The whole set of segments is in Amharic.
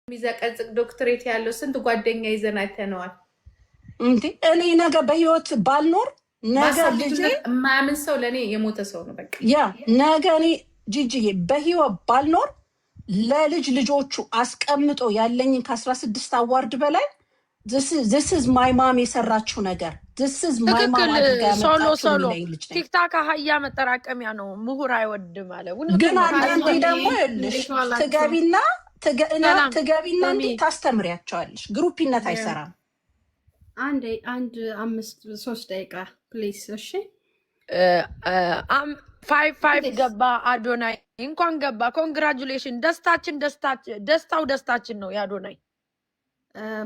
የሚዘቀዝቅ ዶክትሬት ያለው ስንት ጓደኛ ይዘን አይተነዋል። እንዴ እኔ ነገ በህይወት ባልኖር ነገ ልጄ የማያምን ሰው ለእኔ የሞተ ሰው ነው። በቃ ያ ነገ እኔ ጂጂዬ በህይወት ባልኖር ለልጅ ልጆቹ አስቀምጦ ያለኝን ከ16 አዋርድ በላይ this is my mom የሰራችው ነገር this is my mom ሶሎ ቲክታክ አህያ መጠራቀሚያ ነው። ምሁር አይወድም አለ። ግን አንዳንዴ ደግሞ ይልሽ ትገቢና እንዴ ታስተምሪያቸዋለሽ። ግሩፕነት አይሰራም። አንድ 3 ደቂቃ ፕሊዝ። እሺ 5 ገባ አዶናይ እንኳን ገባ። ኮንግራቹሌሽን ደስታችን ነው የአዶናይ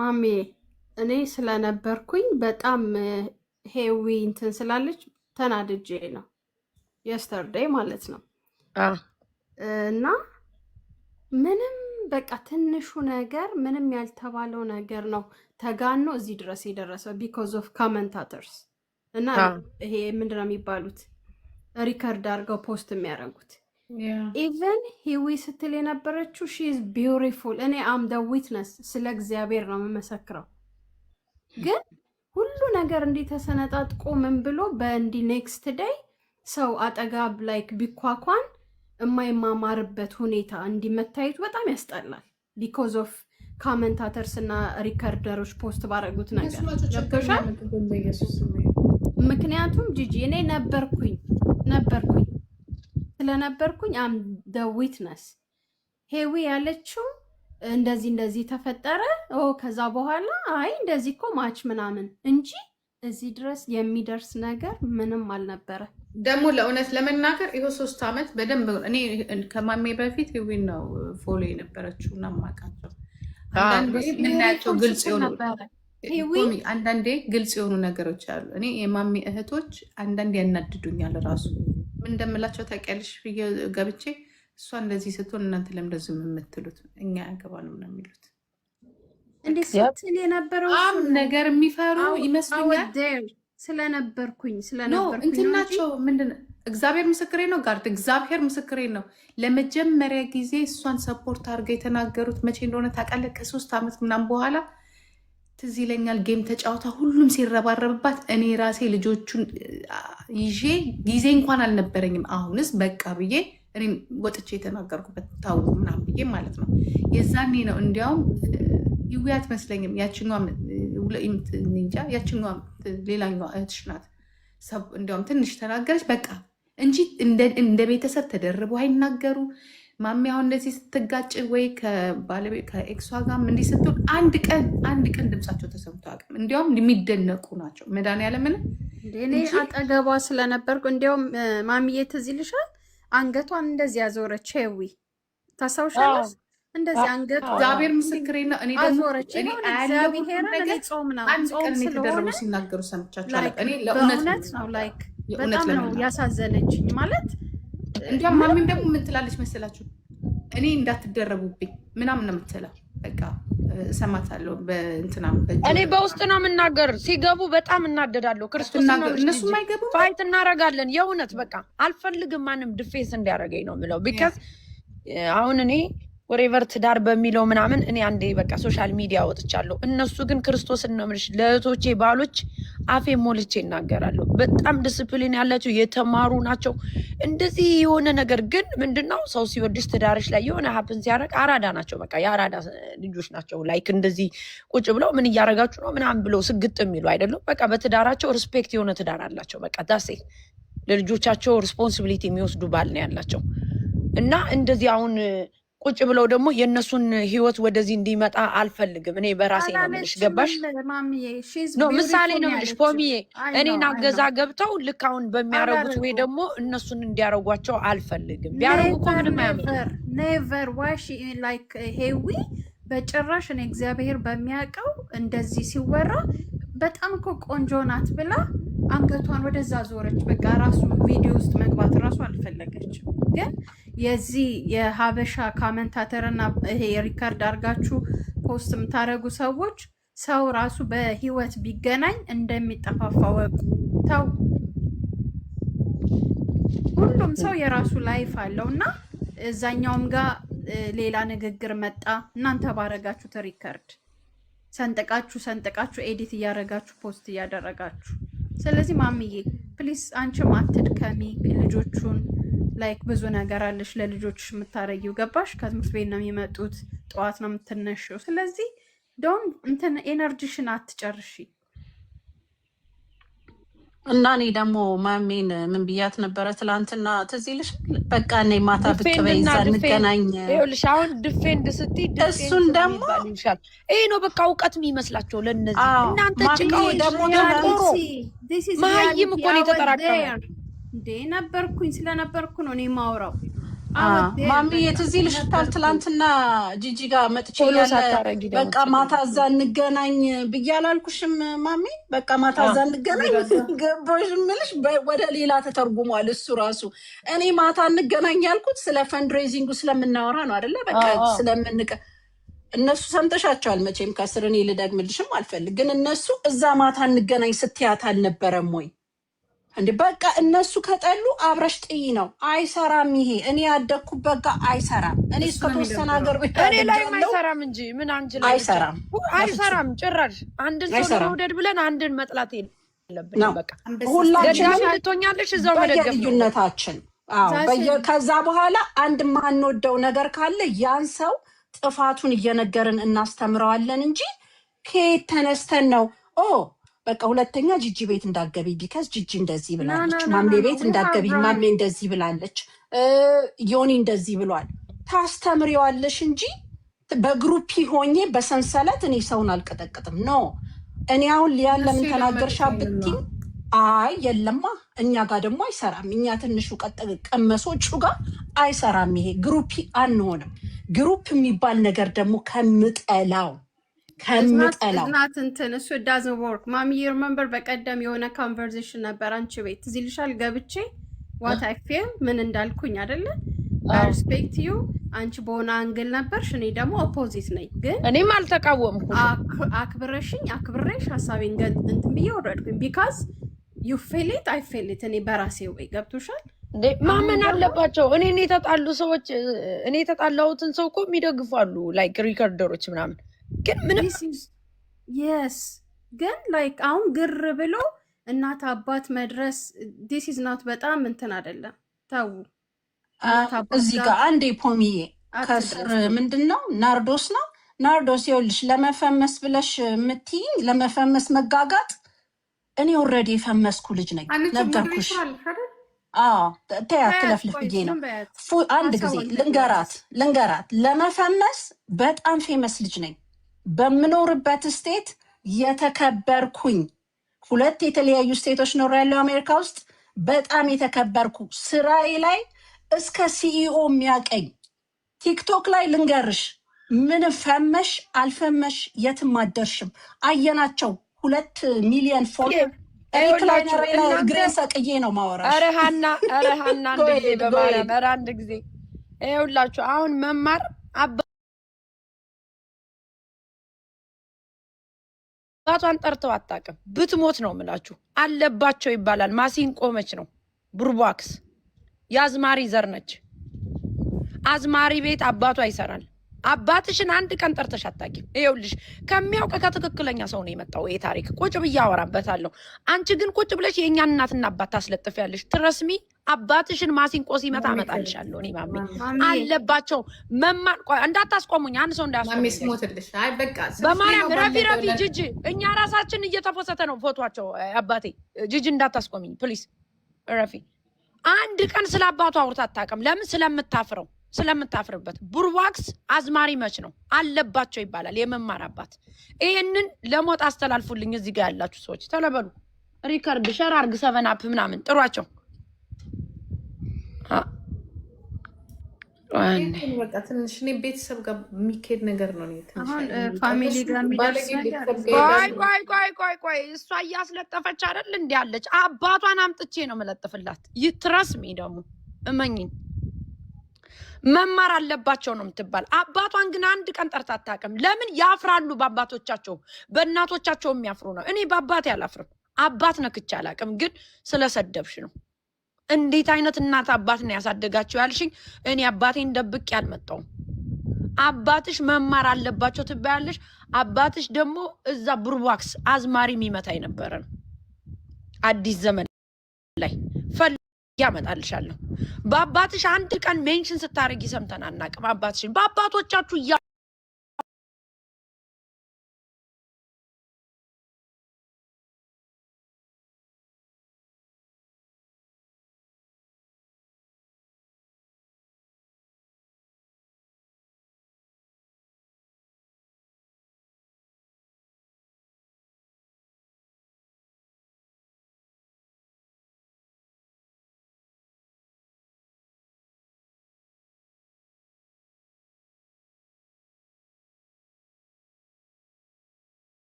ማሜ። እኔ ስለነበርኩኝ በጣም ሄዊ እንትን ስላለች ተናድጄ ነው የስተርዴይ ማለት ነው። እና ምንም በቃ ትንሹ ነገር ምንም ያልተባለው ነገር ነው ተጋኖ እዚህ ድረስ የደረሰው ቢኮዝ ኦፍ ኮመንታተርስ እና ይሄ ምንድነው የሚባሉት ሪከርድ አድርገው ፖስት የሚያደርጉት ኢቨን ሂዊ ስትል የነበረችው ሺ ኢዝ ቢዩቲፉል። እኔ አም ደ ዊትነስ ስለ እግዚአብሔር ነው የምመሰክረው። ግን ሁሉ ነገር እንዲህ ተሰነጣጥቆ ምን ብሎ በእንዲ ኔክስት ዴይ ሰው አጠጋብ ላይክ ቢኳኳን የማይማማርበት ሁኔታ እንዲመታየቱ በጣም ያስጠላል። ቢኮዝ ኦፍ ኮመንታተርስ እና ሪከርደሮች ፖስት ባረጉት ነገር ገብቶሻል። ምክንያቱም ጂጂ እኔ ነበርኩኝ ስለነበርኩኝ አም ደ ዊትነስ ሄዊ ያለችው እንደዚህ ተፈጠረ ከዛ በኋላ አይ እንደዚህ እኮ ማች ምናምን እንጂ እዚህ ድረስ የሚደርስ ነገር ምንም አልነበረ። ደግሞ ለእውነት ለመናገር ይሄ 3 ዓመት በደንብ እኔ ከማሜ በፊት ሄዊ ነው ፎሎ የነበረችው እና ማቃቸው አንዳንዴ ግልጽ የሆኑ ነገሮች አሉ። እኔ የማሜ እህቶች አንዳንዴ ያናድዱኛል። ራሱ ምን እንደምላቸው ታውቂያለሽ? ገብቼ እሷ እንደዚህ ስትሆን እናንተ ለምን ዝም የምትሉት? እኛ ያገባንም ነው የሚሉት። እንዴት ስትል የነበረው ነገር የሚፈሩ ይመስሉኛል። ስለነበርኩኝ እንትናቸው ምንድን እግዚአብሔር ምስክሬ ነው ጋርድ እግዚአብሔር ምስክሬ ነው። ለመጀመሪያ ጊዜ እሷን ሰፖርት አድርገው የተናገሩት መቼ እንደሆነ ታውቃለህ? ከ3 ዓመት ምናምን በኋላ ትዝ ይለኛል። ጌም ተጫውታ ሁሉም ሲረባረብባት እኔ ራሴ ልጆቹን ይዤ ጊዜ እንኳን አልነበረኝም። አሁንስ በቃ ብዬ እኔ ወጥቼ የተናገርኩበት ታው ምናምን ብዬ ማለት ነው። የዛኔ ነው እንዲያውም ይውያ አትመስለኝም። ያችኛዋም ሌላኛዋ እህትሽ ናት። እንዲያውም ትንሽ ተናገረች በቃ እንጂ እንደ ቤተሰብ ተደርበው አይናገሩ። ማሚ አሁን እንደዚህ ስትጋጭ ወይ ከኤክሷ ጋር እንዲህ ስትሆን አንድ ቀን ድምጻቸው ተሰምቶ አቅም እንዲያውም የሚደነቁ ናቸው። መድኃኒዓለምን እኔ አጠገቧ ስለነበርኩ እንዲያውም ማሚዬ ትዝ ይልሻል? አንገቷን እንደዚህ ያዞረች ሄዊ ታስታውሻለሽ? እንደዚህ አንገቷ እግዚአብሔር ምስክሬ ነው። እኔ ደግሞ ስለሆነ ሲናገሩ ሰምቻቸው እኔ ለእውነት ነው ላይክ በጣም ነው ያሳዘነችኝ። ማለት እንዲያውም ማሚም ደግሞ ምን ትላለች መሰላችሁ? እኔ እንዳትደረቡብኝ ምናምን ነው የምትለው። በቃ እሰማታለሁ በእንትና እኔ በውስጥ ነው የምናገር። ሲገቡ በጣም እናደዳለሁ። ክርስቶስ ነው እነሱም አይገቡም። ፋይት እናረጋለን። የእውነት በቃ አልፈልግም ማንም ዲፌንስ እንዲያደርገኝ ነው የምለው። ቢካዝ አሁን እኔ ወሬቨር ትዳር በሚለው ምናምን እኔ አንዴ በቃ ሶሻል ሚዲያ ወጥቻለሁ። እነሱ ግን ክርስቶስን ነው የምልሽ ለእህቶቼ ባሎች አፌ ሞልቼ ይናገራለሁ። በጣም ዲስፕሊን ያላቸው የተማሩ ናቸው። እንደዚህ የሆነ ነገር ግን ምንድነው ሰው ሲወድሽ ትዳርሽ ላይ የሆነ ሀፕን ሲያደርግ አራዳ ናቸው። በቃ የአራዳ ልጆች ናቸው። ላይክ እንደዚህ ቁጭ ብለው ምን እያደረጋችሁ ነው ምናምን ብለው ስግጥ የሚሉ አይደለም። በቃ በትዳራቸው ሪስፔክት የሆነ ትዳር አላቸው። በቃ ዳሴ ለልጆቻቸው ሪስፖንሲቢሊቲ የሚወስዱ ባል ነው ያላቸው እና እንደዚህ አሁን ቁጭ ብለው ደግሞ የእነሱን ህይወት ወደዚህ እንዲመጣ አልፈልግም። እኔ በራሴ ነው የምልሽ። ገባሽ? ምሳሌ ነው የምልሽ ፖሚዬ። እኔን አገዛ ገብተው ልክ አሁን በሚያረጉት ወይ ደግሞ እነሱን እንዲያረጓቸው አልፈልግም። ቢያረጉ እኮ ምንም አያመጡም። ኔቨር ዋሽ ላይክ ሄዊ በጭራሽ። እኔ እግዚአብሔር በሚያውቀው እንደዚህ ሲወራ በጣም እኮ ቆንጆ ናት ብላ አንገቷን ወደዛ ዞረች። በቃ ራሱ ቪዲዮ ውስጥ መግባት ራሱ አልፈለገችም። ግን የዚህ የሀበሻ ኮመንታተር እና ይሄ ሪከርድ አድርጋችሁ ፖስት የምታደርጉ ሰዎች ሰው ራሱ በህይወት ቢገናኝ እንደሚጠፋፋ ወቁ። ተው፣ ሁሉም ሰው የራሱ ላይፍ አለው እና እዛኛውም ጋር ሌላ ንግግር መጣ። እናንተ ባረጋችሁት ሪከርድ ሰንጠቃችሁ ኤዲት እያደረጋችሁ ፖስት እያደረጋችሁ። ስለዚህ ማምዬ ፕሊስ አንቺም አትድከሚ። ልጆቹን ላይክ ብዙ ነገር አለሽ ለልጆችሽ የምታረጊው ገባሽ? ከትምህርት ቤት ነው የሚመጡት፣ ጠዋት ነው የምትነሽው። ስለዚህ ዶን እንትን ኤነርጂሽን አትጨርሺ። እና እኔ ደግሞ ማሜን ምን ብያት ነበረ ትላንትና ትዝ ይልሻል? በቃ እኔ ማታ ብቅ በይ እዛ እንገናኝ። ይኸውልሽ አሁን ድፌንድ ስትይ እሱን ደግሞ ይሄ ነው በቃ እውቀት የሚመስላቸው ለእነዚህ እናንተ ጭቃዎች ደግሞ መሀይም እኮ ነው የተጠራቀመው። እንዴ ነበርኩኝ ስለነበርኩ ነው እኔ ማውራው። ማሚዬ ትዝ ይልሻል? ትላንትና ጂጂ ጋር መጥቼ ያለ በቃ ማታ እዛ እንገናኝ ብዬ አላልኩሽም ማሚ? በቃ ማታ እዛ እንገናኝ ገባሽ እምልሽ ወደ ሌላ ተተርጉሟል እሱ ራሱ። እኔ ማታ እንገናኝ ያልኩት ስለ ፈንድሬዚንጉ ስለምናወራ ነው አይደለ? በቃ እነሱ ሰምተሻቸዋል መቼም ከስር እኔ ልደግምልሽም አልፈልግ። ግን እነሱ እዛ ማታ እንገናኝ ስትያት አልነበረም ወይ? እንዴ በቃ እነሱ ከጠሉ አብረሽ ጥይ ነው። አይሰራም ይሄ። እኔ ያደግኩበት ጋር አይሰራም። እኔ እስከተወሰነ ሀገር ቤት እኔ ላይ አይሰራም እንጂ ምን አንቺ ላይ አይሰራም ጭራሽ። አንድን ሰው ለመውደድ ብለን አንድን መጥላት የለብንም። በቃ ሁላችንም ልትሆኛለሽ እዛው መደገፍ ልዩነታችን። ከዛ በኋላ አንድ ማንወደው ነገር ካለ ያን ሰው ጥፋቱን እየነገርን እናስተምረዋለን እንጂ ከየት ተነስተን ነው በቃ ሁለተኛ ጂጂ ቤት እንዳገቢ ቢከስ ጂጂ እንደዚህ ብላለች፣ ማሜ ቤት እንዳገቢ ማሜ እንደዚህ ብላለች፣ ዮኒ እንደዚህ ብሏል። ታስተምሪዋለሽ እንጂ በግሩፕ ሆኜ በሰንሰለት እኔ ሰውን አልቀጠቅጥም። ኖ እኔ አሁን ሊያን ለምን ተናገርሻ ብትይኝ፣ አይ የለማ እኛ ጋር ደግሞ አይሰራም። እኛ ትንሹ ቀመሶቹ ጋር አይሰራም። ይሄ ግሩፕ አንሆንም። ግሩፕ የሚባል ነገር ደግሞ ከምጠላው እናት እንትን እሱ ዳዝንት ወርክ ማሚ ሪመምበር በቀደም የሆነ ኮንቨርሴሽን ነበር አንቺ ቤት ትዝ ይልሻል? ገብቼ ዋት አይ ፊል ምን እንዳልኩኝ አይደለ? ሪስፔክት ዩ አንቺ በሆነ አንግል ነበርሽ፣ እኔ ደግሞ ኦፖዚት ነኝ። ግን እኔም አልተቃወምኩም። አክብሬሽ ሀሳቤን እንትን ብዬ ወረድኩኝ። ቢካዝ ዩ ፊል ኢት አይ ፊል ኢት። እኔ በራሴ ወይ ገብቶሻል እንዴ? ማመን አለባቸው። እኔ የተጣሉ ሰዎች እኔ የተጣላሁትን ሰው እኮ የሚደግፋሉ ላይክ ሪከርደሮች ምናምን ግን ምንም የስ ግን ላይክ አሁን ግር ብሎ እናት አባት መድረስ ዲስ ኢዝ ናት በጣም እንትን አይደለም። ታው እዚህ ጋር አንዴ ፖሚዬ ከስር ምንድን ነው ናርዶስ ነው ናርዶስ ይኸውልሽ፣ ለመፈመስ ብለሽ የምትይኝ ለመፈመስ መጋጋጥ። እኔ ኦልሬዲ የፈመስኩ ልጅ ነኝ ነገርኩሽ። ተያት ትለፍልፍ ብዬ ነው። አንድ ጊዜ ልንገራት ለመፈመስ በጣም ፌመስ ልጅ ነኝ። በምኖርበት ስቴት የተከበርኩኝ 2 የተለያዩ ስቴቶች ኖር ያለው አሜሪካ ውስጥ በጣም የተከበርኩ ስራዬ ላይ እስከ ሲኢኦ የሚያቀኝ ቲክቶክ ላይ ልንገርሽ፣ ምን ፈመሽ አልፈመሽ የትም አደርሽም። አየናቸው 2 ሚሊዮን ፎሎ ሪክላይነር ላይ እግሬን ሰቅዬ ነው ማወራሽ። ኧረ ሀና አንድ ጊዜ በማርያም ኧረ አንድ ጊዜ ይኸውላችሁ አሁን መማር አባቷን ጠርተው አታውቅም። ብትሞት ነው የምላችሁ። አለባቸው ይባላል። ማሲንቆ መች ነው ቡርቧክስ የአዝማሪ ዘር ነች። አዝማሪ ቤት አባቷ ይሰራል። አባትሽን አንድ ቀን ጠርተሽ አታውቂም። ይኸውልሽ ከሚያውቅ ከትክክለኛ ሰው ነው የመጣው ይሄ ታሪክ። ቁጭ ብዬ አወራበታለሁ። አንቺ ግን ቁጭ ብለሽ የእኛን እናትና አባት ታስለጥፊያለሽ። ትረስሚ አባትሽን ማሲንቆ ሲመጣ አመጣልሻለሁ። እኔ ማሜ አለባቸው መማር እንዳታስቆሙኝ። አንድ ሰው እንዳያስቆሙሽ በማርያም ረፊ ጅጅ እኛ ራሳችን እየተፈሰተ ነው ፎቷቸው። አባቴ ጅጅ እንዳታስቆሚኝ ፕሊስ። ረፊ አንድ ቀን ስለ አባቱ አውርታ አታውቅም። ለምን? ስለምታፍርበት። ቡርዋክስ አዝማሪ መች ነው አለባቸው ይባላል። የመማር አባት። ይሄንን ለሞት አስተላልፉልኝ። እዚህ ጋር ያላችሁ ሰዎች ተለበሉ። ሪከርድ ሸር አርግ 7 አፕ ምናምን ጥሯቸው። በቃ ትንሽ እኔ ቤተሰብ ጋር የሚካሄድ ነገር ነው። አሁን ፋሚሊ ጋር የሚደርስ ነገር ቆይ እሷ እያስለጠፈች አይደል እንዲ ያለች። አባቷን አምጥቼ ነው መለጥፍላት። ይትረስሚ ደግሞ እመኝኝ መማር አለባቸው ነው የምትባል። አባቷን ግን አንድ ቀን ጠርታ አታውቅም። ለምን? ያፍራሉ በአባቶቻቸው፣ በእናቶቻቸው የሚያፍሩ ነው። እኔ በአባቴ አላፍርም። አባት ነክቼ አላውቅም። ግን ስለሰደብሽ ነው። እንዴት አይነት እናት አባት ነው ያሳደጋቸው ያልሽኝ? እኔ አባቴን ደብቄ አልመጣሁም። አባትሽ መማር አለባቸው ትባያለሽ። አባትሽ ደግሞ እዛ ብሩባክስ አዝማሪ የሚመታኝ ነበረ ነው። አዲስ ዘመን ላይ ፈልጌ ያመጣልሻለሁ። በአባትሽ አንድ ቀን ሜንሽን ስታረጊ ሰምተን አናውቅም። አባትሽን በአባቶቻችሁ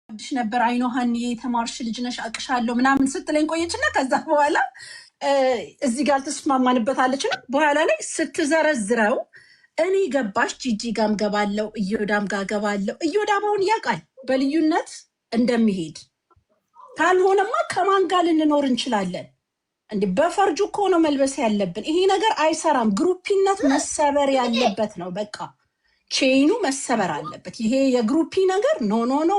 ድሽ ነበር አይኖሃን የተማርሽ ልጅ ነሽ አቅሻለሁ ምናምን ስትለኝ ቆየችና ከዛ በኋላ እዚህ ጋር ተስማማንበታለች ነው። በኋላ ላይ ስትዘረዝረው እኔ ገባሽ ጂጂ ጋም ገባለው እዮዳም ጋር ገባለው። እዮዳም አሁን ያውቃል በልዩነት እንደሚሄድ። ካልሆነማ ከማን ጋር ልንኖር እንችላለን? እንዴ በፈርጁ እኮ ነው መልበስ ያለብን። ይሄ ነገር አይሰራም። ግሩፒነት መሰበር ያለበት ነው። በቃ ቼይኑ መሰበር አለበት። ይሄ የግሩፒ ነገር ኖ ኖ ኖ።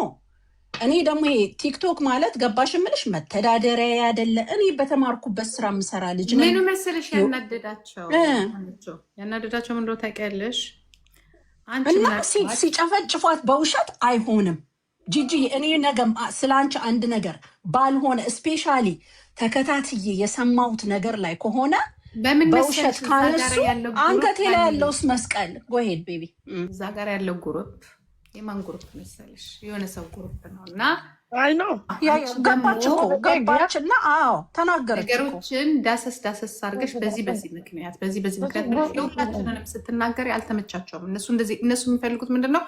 እኔ ደግሞ ይሄ ቲክቶክ ማለት ገባሽ ምልሽ መተዳደሪያ አይደለ። እኔ በተማርኩበት ስራ የምሰራ ልጅ ነኝ። ምን መሰለሽ ያናደዳቸው ምን እንደው ታውቂያለሽ እና ሲጨፈጭፏት በውሸት አይሆንም። ጂጂ እኔ ነገም ስለአንቺ አንድ ነገር ባልሆነ ስፔሻሊ ተከታትዬ የሰማሁት ነገር ላይ ከሆነ በውሸት ካነሱ አንገቴ ላይ ያለውስ መስቀል ጎሄድ ቤቢ እዛ ጋር ያለው ግሩፕ የማን ግሩፕ መሰለሽ? የሆነ ሰው ግሩፕ ነው እና አይ ነው ገባችና አዎ ተናገረች። ነገሮችን ዳሰስ አድርገሽ በዚህ ምክንያት ሁላችንንም ስትናገሪ አልተመቻቸውም። እነሱ የሚፈልጉት ምንድን ነው?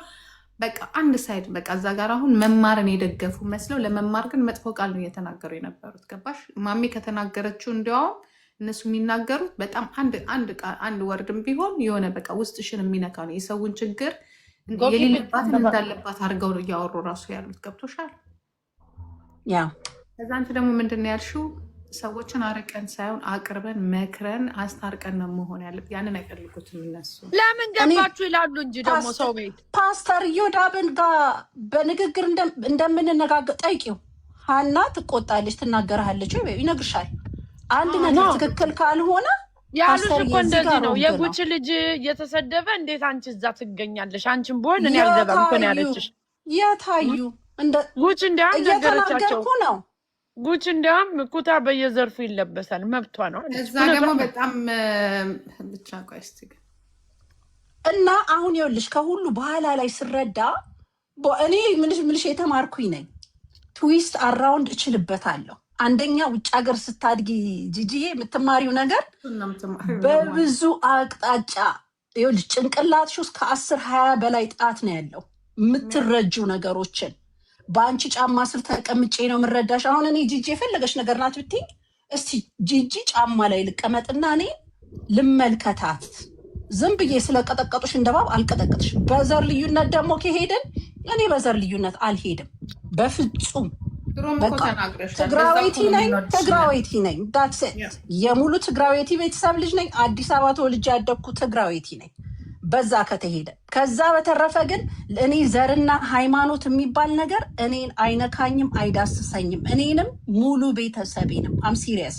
በቃ አንድ ሳይድ በቃ እዛ ጋር አሁን መማርን የደገፉ መስለው ለመማር ግን መጥፎ ቃል ነው እየተናገሩ የነበሩት። ገባሽ? ማሜ ከተናገረችው እንዲያውም እነሱ የሚናገሩት በጣም አንድ ወርድም ቢሆን የሆነ በቃ ውስጥሽን የሚነካ ነው። የሰውን ችግር የሌለባትን እንዳለባት አድርገው ነው እያወሩ ራሱ ያሉት። ገብቶሻል? ያ ከዛ አንቺ ደግሞ ምንድን ነው ያልሽው? ሰዎችን አርቀን ሳይሆን አቅርበን መክረን አስታርቀን ነው መሆን ያለብን። ያንን አይፈልጉትም እነሱ። ለምን ገባችሁ ይላሉ እንጂ ደግሞ ሰው ቤት ፓስተር እዮዳብን ጋር በንግግር እንደምንነጋገር ጠይቂው። ሀና ትቆጣለች፣ ትናገርሃለች፣ ይነግርሻል። አንድ ነገር ትክክል ካልሆነ ያሉት እኮ እንደዚህ ነው። የጉች ልጅ እየተሰደበ እንዴት አንቺ እዛ ትገኛለሽ? አንቺን ብሆን እኔ አልገባም እኮ ነው ያለችሽ። የታዩ ጉች እንዲያውም ነገረቻቸው ነው። ጉች እንዲያውም ኩታ በየዘርፉ ይለበሳል፣ መብቷ ነው። እዛ ደግሞ በጣም ብቻ ቆይ እስኪ እና አሁን ይኸውልሽ ከሁሉ በኋላ ላይ ስረዳ እኔ ምንሽ የተማርኩኝ ነኝ። ትዊስት አራውንድ እችልበታለሁ። አንደኛ ውጭ ሀገር ስታድጊ ጂጂዬ የምትማሪው ነገር በብዙ አቅጣጫ ይኸውልሽ ጭንቅላትሽ ውስጥ ከ10-20 በላይ ጣት ነው ያለው። የምትረጁ ነገሮችን በአንቺ ጫማ ስር ተቀምጬ ነው የምረዳሽ። አሁን እኔ ጂጂ የፈለገች ነገር ናት ብትይ እስቲ ጂጂ ጫማ ላይ ልቀመጥና እኔ ልመልከታት። ዝም ብዬ ስለቀጠቀጡሽ እንደባብ አልቀጠቀጥሽ። በዘር ልዩነት ደግሞ ከሄድን እኔ በዘር ልዩነት አልሄድም በፍጹም። ትግራዌቲ ነኝ ዳትስ የሙሉ ትግራዌቲ ቤተሰብ ልጅ ነኝ። አዲስ አበባ ተወልጄ ያደግኩ ትግራዌቲ ነኝ። በዛ ከተሄደ ከዛ በተረፈ ግን እኔ ዘርና ሃይማኖት የሚባል ነገር እኔን አይነካኝም፣ አይዳስሰኝም። እኔንም ሙሉ ቤተሰቤንም አም ሲሪየስ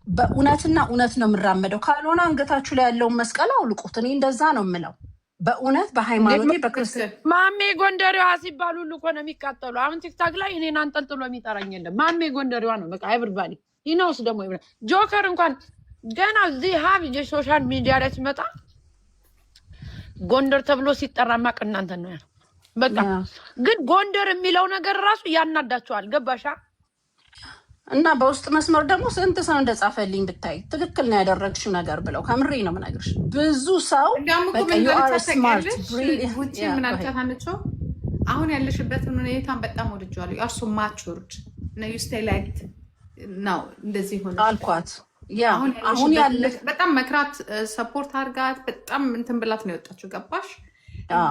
በእውነትና እውነት ነው የምራመደው። ካልሆነ አንገታችሁ ላይ ያለውን መስቀል አውልቁት። እኔ እንደዛ ነው የምለው በእውነት በሃይማኖቴ በክርስቶስ። ማሜ ጎንደሬዋ ሲባሉ ሁሉ እኮ ነው የሚቃጠሉ። አሁን ቲክታክ ላይ እኔን አንጠልጥሎ የሚጠራኝ የለም። ማሜ ጎንደሬዋ ነው በቃ ኤቭሪባዲ ይነውስ። ደግሞ ጆከር እንኳን ገና እዚህ ሀብ የሶሻል ሚዲያ ላይ ሲመጣ ጎንደር ተብሎ ሲጠራ ማቅ እናንተ ነው ያለው። በቃ ግን ጎንደር የሚለው ነገር ራሱ ያናዳቸዋል። ገባሻ? እና በውስጥ መስመር ደግሞ ስንት ሰው እንደጻፈልኝ ብታይ ትክክል ነው ያደረግሽው ነገር ብለው ከምሬ ነው የምነግርሽ። ብዙ ሰው አሁን ያለሽበትን ሁኔታን በጣም ወድጀዋለሁ። አርሶ ማቹርድ ነው ስቴላይት ነው እንደዚህ ሆነ አልኳት። አሁን ያለ በጣም መክራት ሰፖርት አድርጋት በጣም እንትን ብላት ነው የወጣችው። ገባሽ?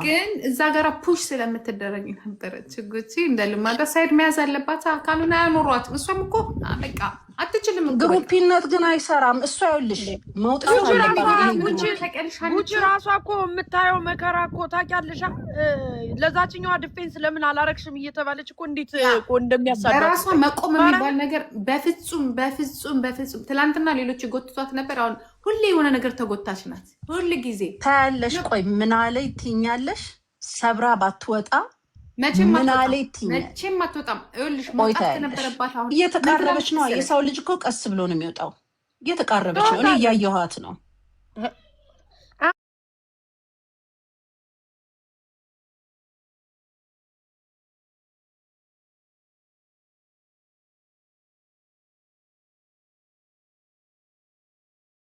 ግን እዛ ጋር ፑሽ ስለምትደረግ ነበረች ጉቺ እንደ ልማዳ ሳይድ መያዝ አለባት። አካሉን አያኖሯትም። እሷም እኮ በቃ አትችልም። ግሩፒነት ግን አይሰራም። እሷ ይኸውልሽ መውጣት ጉቺ ራሷ እኮ የምታየው መከራ እኮ ታውቂያለሽ። ለዛችኛዋ ዲፌንስ ለምን አላረግሽም እየተባለች እኮ እንዴት እኮ እንደሚያሳድድ ራሷ መቆም የሚባል ነገር በፍጹም በፍጹም በፍጹም። ትላንትና ሌሎች ጎትቷት ነበር። አሁን ሁሌ የሆነ ነገር ተጎታች ናት። ሁል ጊዜ ታያለሽ። ቆይ ምን አለ ይትኛለሽ ሰብራ ባትወጣ መቼም አትወጣም። ይኸውልሽ መውጣት ከነበረባት አሁን እየተቃረበች ነው። የሰው ልጅ እኮ ቀስ ብሎ ነው የሚወጣው። እየተቃረበች ነው። እኔ እያየኋት ነው።